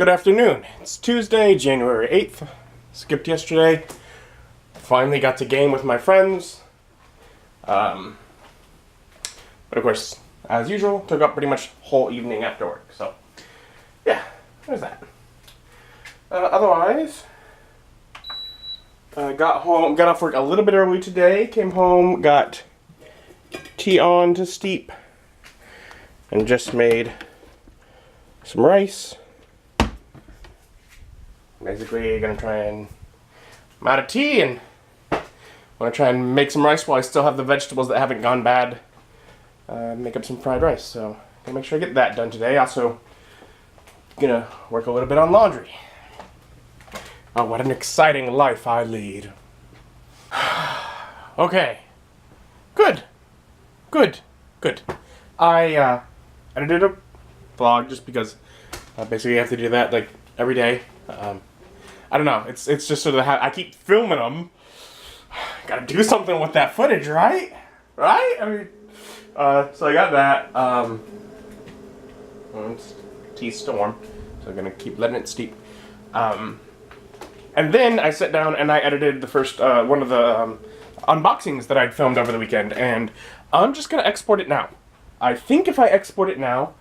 Good afternoon. It's Tuesday, January 8th. Skipped yesterday. Finally got to game with my friends. But of course, as usual, took up pretty much whole evening after work. So, yeah, there's that. Otherwise, got off work a little bit early today. Came home, got tea on to steep, and just made some rice. Basically, gonna try and I'm out of tea and wanna try and make some rice while I still have the vegetables that haven't gone bad. Make up some fried rice, so gonna make sure I get that done today. Also, gonna work a little bit on laundry. Oh, what an exciting life I lead. Okay, good. I edited a vlog just because basically you have to do that like every day. I don't know. It's just sort of how I keep filming them. Gotta do something with that footage, right? Right? I mean, so I got that. Tea's still warm, so I'm gonna keep letting it steep. And then I sat down and I edited the first one of the unboxings that I'd filmed over the weekend, and I'm just gonna export it now. I think if I export it now,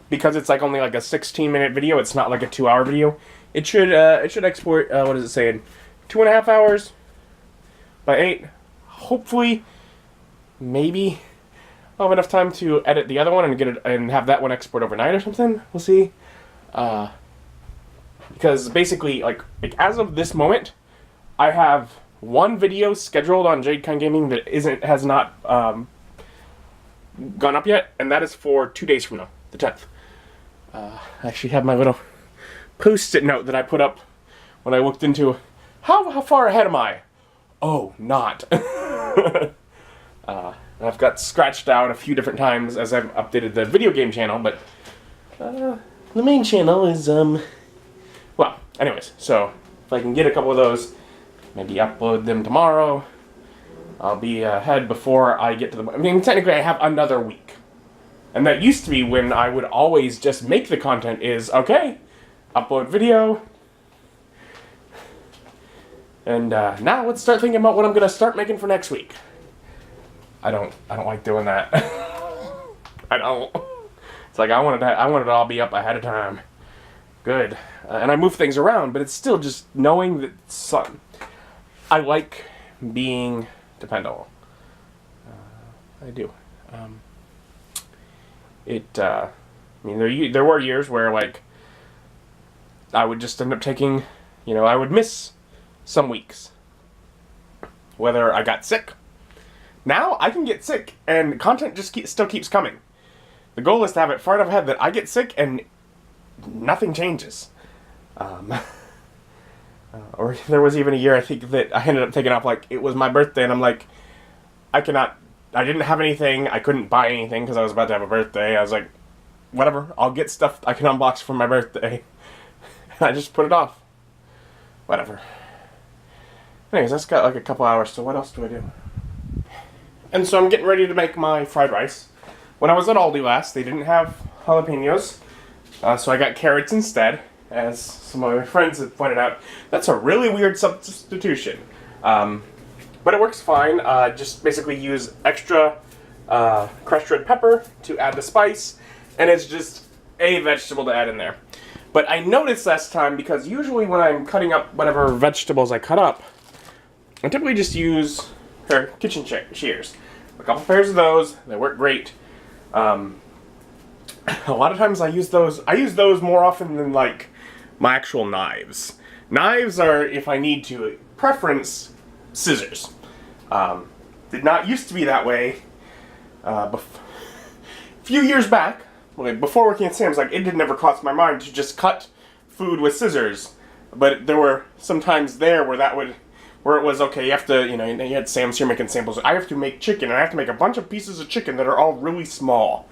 because it's like only like a 16-minute video, it's not like a 2-hour video. It should export. What is it saying? 2.5 hours by 8. Hopefully, maybe I'll have enough time to edit the other one and get it and have that one export overnight or something. We'll see. Because basically, like as of this moment, I have one video scheduled on Jade Gaming that has not gone up yet, and that is for 2 days from now, the 10th. I actually have my little Post-it note that I put up when I looked into how far ahead am I? Oh, not. I've got scratched out a few different times as I've updated the video game channel, but the main channel is well, anyways, so if I can get a couple of those, maybe upload them tomorrow, I'll be ahead before I get to the... I mean, technically I have another week. And that used to be when I would always just make the content is, okay, upload video, and now let's start thinking about what I'm gonna start making for next week. I don't like doing that. I don't. It's like I wanted it all be up ahead of time. Good, and I move things around, but it's still just knowing that I like being dependable. I do. I mean, there were years where like I would just end up taking, I would miss some weeks. Whether I got sick. Now I can get sick and content just still keeps coming. The goal is to have it far enough ahead that I get sick and nothing changes. Or there was even a year I think that I ended up taking off like it was my birthday and I'm like, I didn't have anything, I couldn't buy anything because I was about to have a birthday. I was like, whatever, I'll get stuff I can unbox for my birthday. I just put it off. Whatever. Anyways, that's got like a couple hours, so what else do I do? And so I'm getting ready to make my fried rice. When I was at Aldi last, they didn't have jalapenos, so I got carrots instead. As some of my friends have pointed out, that's a really weird substitution. But it works fine. Just basically use extra crushed red pepper to add the spice, and it's just a vegetable to add in there. But I noticed last time, because usually when I'm cutting up whatever vegetables I cut up, I typically just use kitchen shears. A couple pairs of those, they work great. A lot of times I use those more often than like my actual knives. Knives are, if I need to, preference scissors. Did not used to be that way. A few years back, before working at Sam's, like it did never cross my mind to just cut food with scissors. But there were some times there where it was okay. You have to, you had Sam's here making samples. I have to make chicken, and I have to make a bunch of pieces of chicken that are all really small.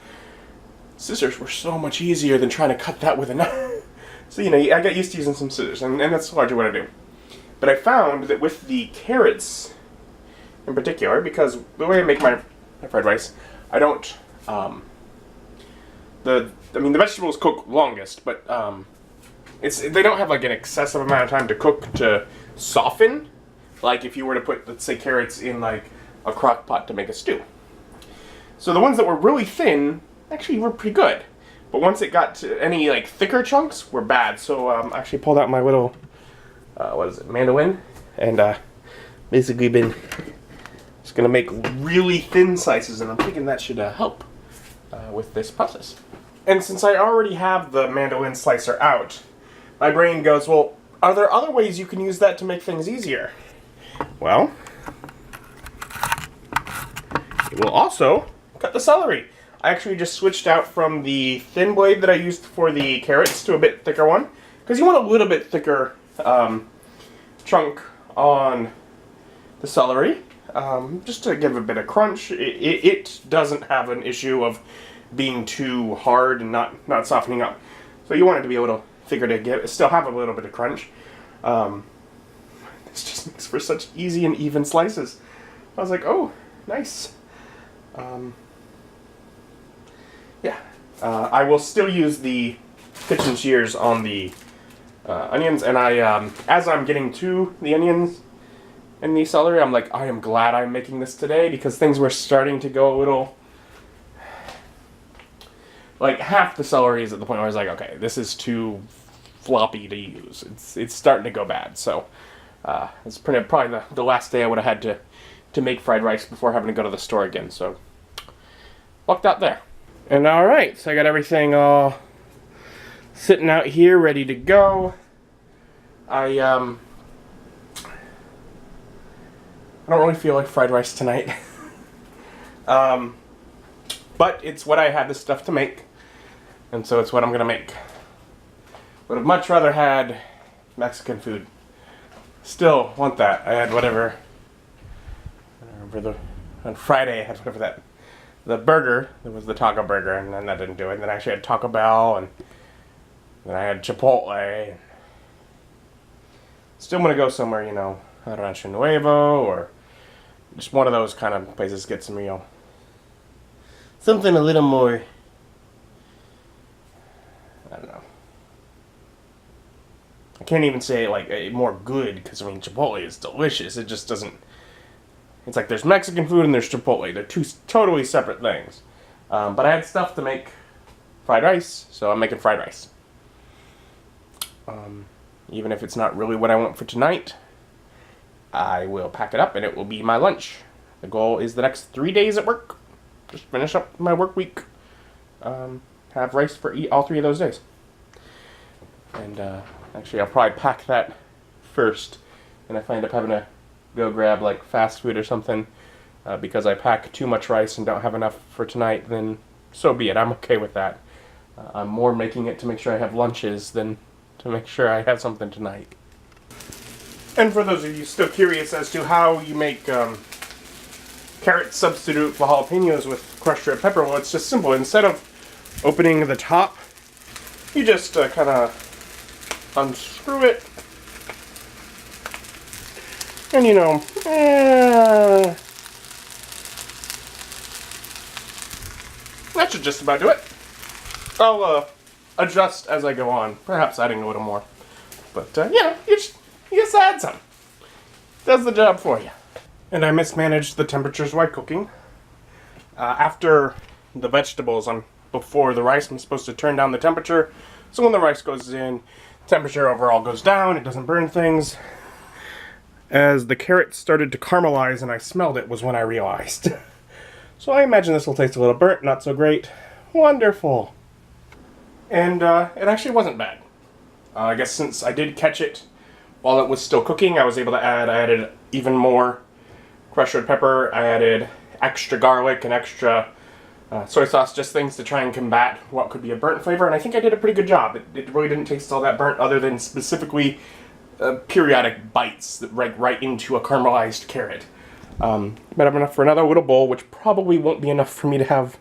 Scissors were so much easier than trying to cut that with a knife. So I got used to using some scissors, and that's largely what I do. But I found that with the carrots, in particular, because the way I make my fried rice, I don't. The vegetables cook longest, but they don't have like an excessive amount of time to cook to soften, like if you were to put, let's say, carrots in like a crock pot to make a stew. So the ones that were really thin actually were pretty good, but once it got to any like thicker chunks were bad. So I actually pulled out my little mandolin, and basically been just gonna make really thin slices, and I'm thinking that should help with this process. And since I already have the mandolin slicer out, my brain goes, well, are there other ways you can use that to make things easier? Well, it will also cut the celery. I actually just switched out from the thin blade that I used for the carrots to a bit thicker one, because you want a little bit thicker chunk on the celery, just to give a bit of crunch. It doesn't have an issue of being too hard and not softening up. So you want it to be a little thicker to still have a little bit of crunch. This just makes for such easy and even slices. I was like, oh, nice. Yeah. I will still use the kitchen shears on the onions, and as I'm getting to the onions and the celery, I'm like, I am glad I'm making this today, because things were starting to go a little... Like, half the celery is at the point where I was like, okay, this is too floppy to use. It's starting to go bad. So, it's probably the last day I would have had to make fried rice before having to go to the store again. So, lucked out there. And alright, so I got everything all sitting out here, ready to go. I don't really feel like fried rice tonight. But it's what I had this stuff to make, and so it's what I'm gonna make. Would have much rather had Mexican food. Still want that. I had whatever. On Friday I had whatever the burger. There was the taco burger, and then that didn't do it. And then I actually had Taco Bell, and then I had Chipotle. Still want to go somewhere, you know, Rancho Nuevo, or just one of those kind of places. Get some real. Something a little more, I don't know. I can't even say like more good, because I mean Chipotle is delicious. It just doesn't. It's like there's Mexican food and there's Chipotle. They're two totally separate things. But I had stuff to make fried rice, so I'm making fried rice. Even if it's not really what I want for tonight, I will pack it up and it will be my lunch. The goal is the next 3 days at work. Just finish up my work week. Have rice for all 3 of those days. And actually, I'll probably pack that first. And if I end up having to go grab like fast food or something because I pack too much rice and don't have enough for tonight, then so be it. I'm okay with that. I'm more making it to make sure I have lunches than to make sure I have something tonight. And for those of you still curious as to how you make carrot substitute for jalapenos with crushed red pepper, well, it's just simple. Instead of opening the top, you just kind of unscrew it. And you know, that should just about do it. I'll adjust as I go on, perhaps adding a little more. But yeah, you just add some. Does the job for you. And I mismanaged the temperatures while cooking. After the vegetables, before the rice, I'm supposed to turn down the temperature. So when the rice goes in, temperature overall goes down, it doesn't burn things. As the carrots started to caramelize and I smelled it was when I realized. So I imagine this will taste a little burnt, not so great. Wonderful. And it actually wasn't bad. I guess since I did catch it while it was still cooking, I was able to I added even more crushed red pepper. I added extra garlic and extra soy sauce, just things to try and combat what could be a burnt flavor, and I think I did a pretty good job. It really didn't taste all that burnt, other than specifically periodic bites that right into a caramelized carrot. But I have enough for another little bowl, which probably won't be enough for me to have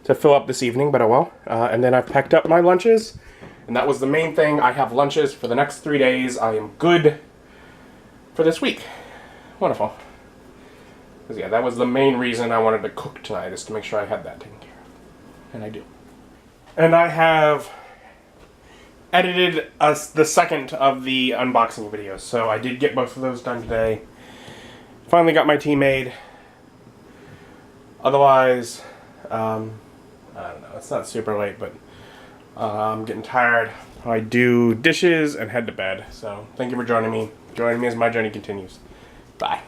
to fill up this evening, but oh well. And then I've packed up my lunches, and that was the main thing. I have lunches for the next 3 days. I am good for this week. Wonderful. Because yeah, that was the main reason I wanted to cook tonight, is to make sure I had that taken care of. And I do. And I have edited the second of the unboxing videos, so I did get both of those done today. Finally got my tea made. Otherwise, I don't know, it's not super late, but I'm getting tired. I do dishes and head to bed. So thank you for joining me. Join me as my journey continues. Bye.